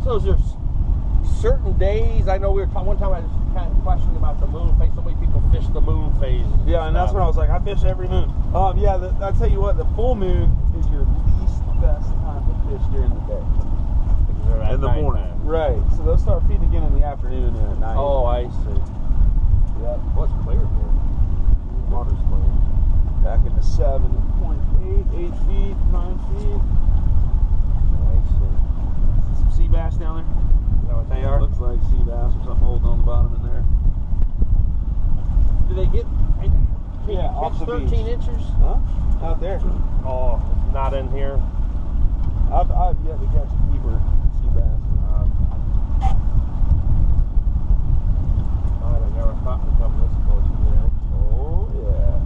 So is there certain days? I know we were talking one time. I was kind of questioning about the moon phase. So many people fish the moon phase. Yeah, and that's when I was like, I fish every moon. Yeah, I tell you what, the full moon is your least best time to fish during the day. In the morning. Time. Right. So they'll start feeding again in the afternoon and at night. Oh, I see. Yep. What's clear here? Water's clear. Back into 7.8, 8 feet, 9 feet. I see. Some sea bass down there. Is that what they are? Looks like sea bass or something holding on the bottom in there. Do they get? Can Yeah, you off catch the 13 beach. inches? Huh? Out there. Oh, not in here. I've yet to catch a keeper sea bass. I never thought to come this close to the edge. Oh yeah.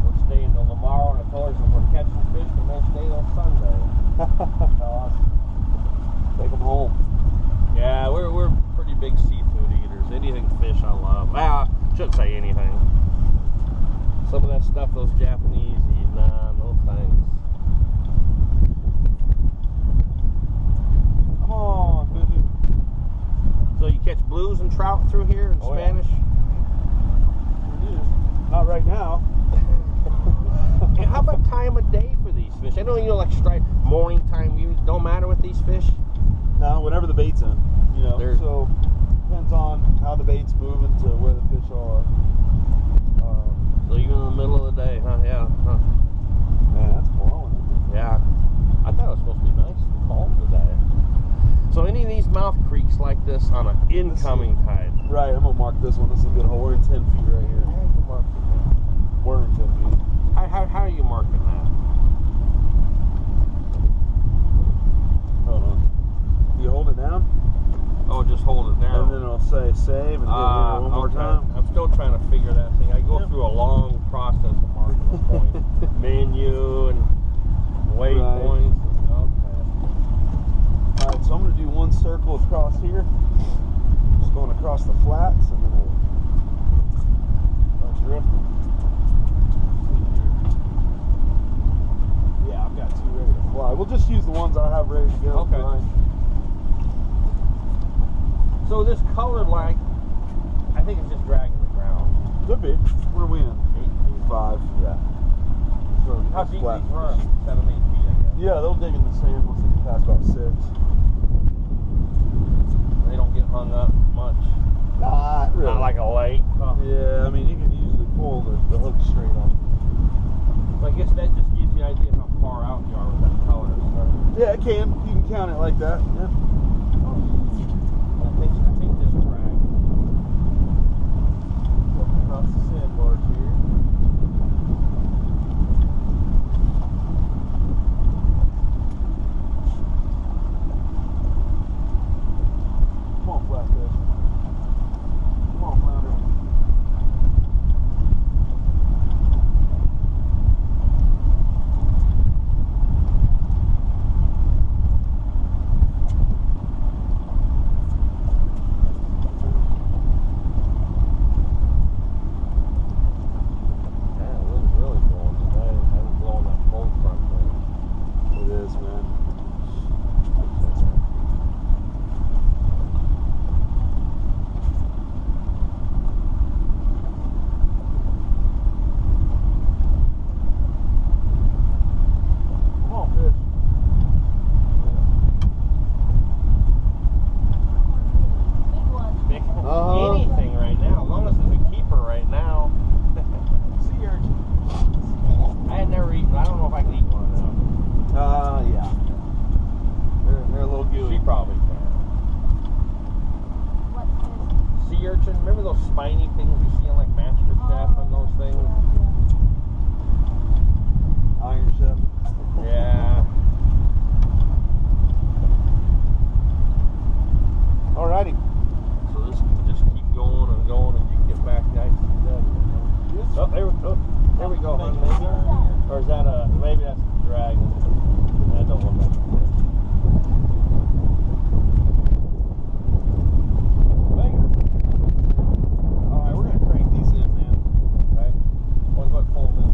We're staying till tomorrow, and the colors if we're catching fish, we may stay till Sunday. Awesome. Take them home. Yeah, we're pretty big seafood eaters. Anything fish, I love. Well, I shouldn't say anything. Some of that stuff those Japanese eat, nah, no thanks. Come on, Suzu. So you catch blues and trout through here in Spanish? Yeah. Not right now. And how about time of day for these fish? I know like strike morning time. You don't matter with these fish. No, whenever the bait's in, you know. So depends on how the bait's moving to where the fish are. So even in the middle of the day, huh? Yeah. Huh. Man, that's blowing. Yeah. I thought it was supposed to be nice and calm today. So any of these mouth creeks like this on an incoming tide? Right, I'm gonna mark this one. This is a good hole. We're in 10 feet right here. How are you marking that? We're in 10 feet. How are you marking that? Hold on. You hold it down? Oh, just hold it down. And then it'll say save and hit it one more time. I'm still trying to figure that thing. I go through a long process of marking a point. Menu and waypoints. Okay. Alright, so I'm going to do one circle across here. Just going across the flats and then it'll start drifting. Yeah, I've got two ready to fly. We'll just use the ones I have ready to go. Okay. Right? So this colored line, I think it's just dragging the ground. Could be. What are we in? 5. Yeah. So How deep flat. these run? 7, 8 feet, I guess. Yeah, they'll dig in the sand once they get past about 6. They don't get hung up much. Not really. Not like a lake. Huh? Yeah, I mean, you can usually pull the hook straight on. So I guess that just gives you an idea how far out you are with that color. Yeah, it can. You can count it like that. Yeah. I think this drag. Looking across the sandbars here. Come on, flatfish. Come on, flounder. Anything right now, as long as it's a keeper right now. Sea urchin. I had never eaten. I don't know if I can eat one of them. Yeah. They're a little gooey. She probably can. Sea urchin. Remember those spiny things you see on like Master Chef and those things? Iron Chef. Yeah. Alrighty. So this can just keep going and going, and you can get back to ICW. Oh, there we go. Or is that a? Maybe that's the dragon. That don't look like a fish. Alright, we're gonna crank these in, man. Right? One foot full of this.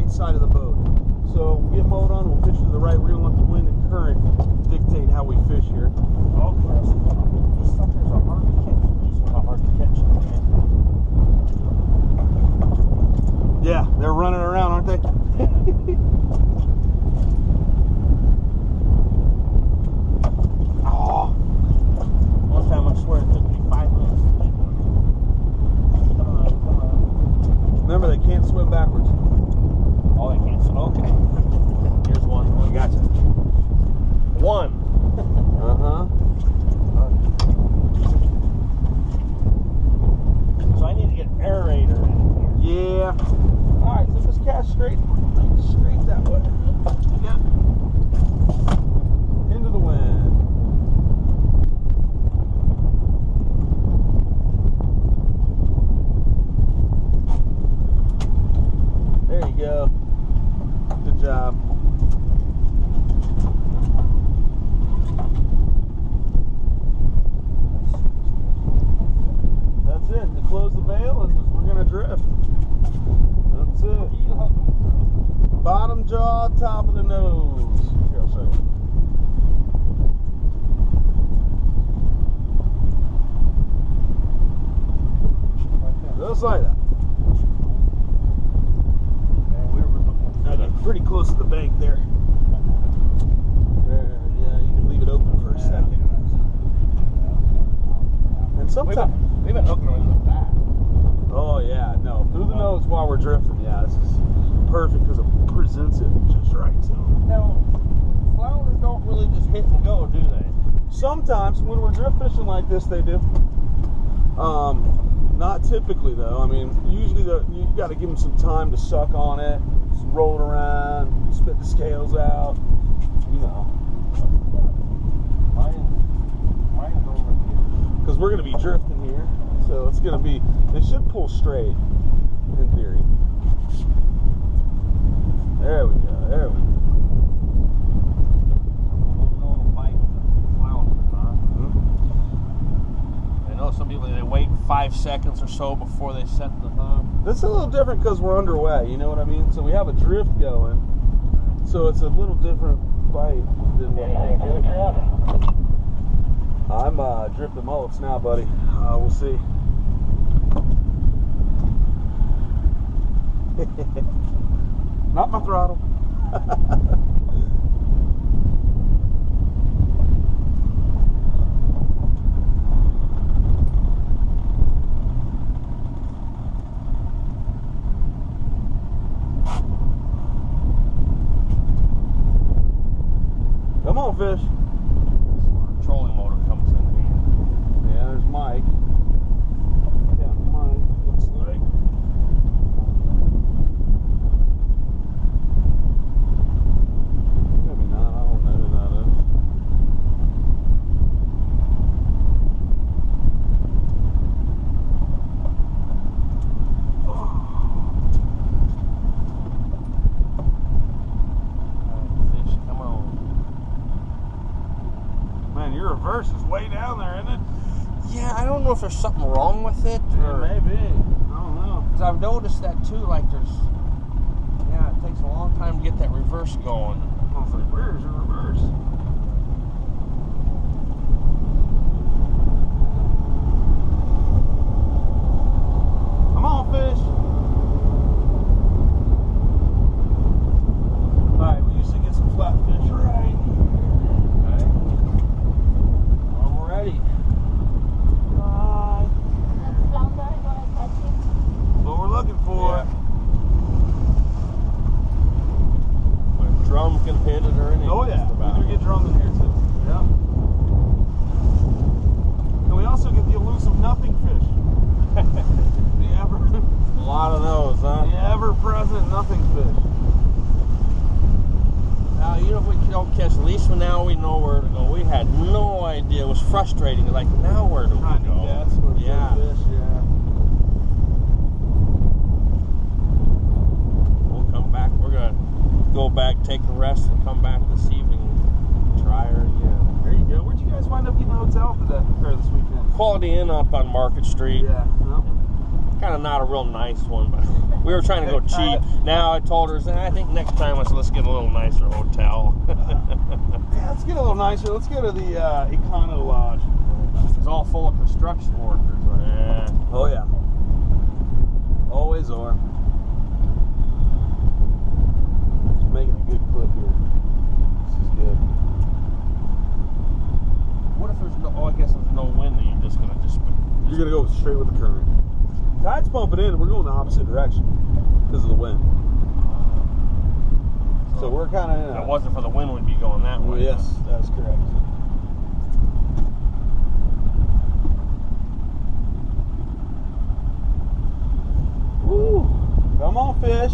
right side of the boat. So we get mowed on, we'll fish to the right. We're gonna let the wind and current dictate how we fish here. Okay. These suckers are hard to catch. These ones are hard to catch, man. Yeah, they're running around, aren't they? Oh. One time I swear it took me 5 minutes to get one. Come on, come on. Remember, they can't swim backwards. Oh, they can't. Okay. Here's one. Oh, gotcha. One. Uh-huh. So I need to get an aerator in here. Yeah. All right, so just cast straight that way. Yeah. Into the wind. There you go. Good job. That's it. You close the bail and we're gonna drift. That's it. Bottom jaw, top of the nose. Here, I'll show you. Just like that. Pretty close to the bank there. Yeah, you can leave it open for a second. And sometimes we've been hooking them in the back. oh yeah, no, through the nose while we're drifting. Yeah, this is perfect because it presents it just right to them. Now, flounders don't really just hit and go, do they? Sometimes when we're drift fishing like this, they do. Not typically though. I mean, usually you got to give them some time to suck on it, just roll it around, spit the scales out. You know. Mine's over here. Because we're going to be drifting here, so it's going to be, they should pull straight, in theory. There we go, there we go. I know some people, they wait 5 seconds or so before they set the hook. This is a little different because we're underway, you know what I mean? So we have a drift going, so it's a little different bite than what I'm drifting mullets now, buddy. We'll see. Not my throttle. Come on, fish. Trolling motor comes in here. Yeah, there's Mike. Yeah, Mike, looks like. Maybe not, I don't know who that is. Fish, come on. Man, your reverse is way down there, isn't it? Yeah, I don't know if there's something wrong with it. Yeah, maybe. I don't know. Because I've noticed that too, like it takes a long time to get that reverse going. I was like, where's your reverse? Come on, fish. Alright, we usually get some flat fish right here. Okay. I'm ready. Bye. Flounder, you want to catch him? What we're looking for. When a drum can hit it or anything. Oh yeah, just we about. do get drums in here too. Yeah. And we also get the elusive nothing fish. A lot of those, huh? The ever-present nothing fish. Now, you know, if we don't catch, at least now we know where to go. We had no idea. It was frustrating. Like, now where do we go? That's where Yeah. fish, yeah. We'll come back. We're going to go back, take a rest, and come back this evening and try her again. There you go. Where'd you guys wind up getting a hotel for this weekend? Quality Inn up on Market Street. Yeah. No. kind of not a real nice one, but we were trying to go cheap. Now I told her, I think next time let's get a little nicer hotel. Yeah, let's get a little nicer. Let's go to the Econo Lodge. It's all full of construction workers. Yeah. Oh yeah. Always are. Just making a good clip here. This is good. What if there's no? Oh, I guess there's no wind, and you're just gonna You're gonna go straight with the current. Tide's pumping in, and we're going the opposite direction because of the wind. So we're kind of in If it wasn't for the wind, we'd be going that way. Well, yes, that's correct. Woo! Come on, fish.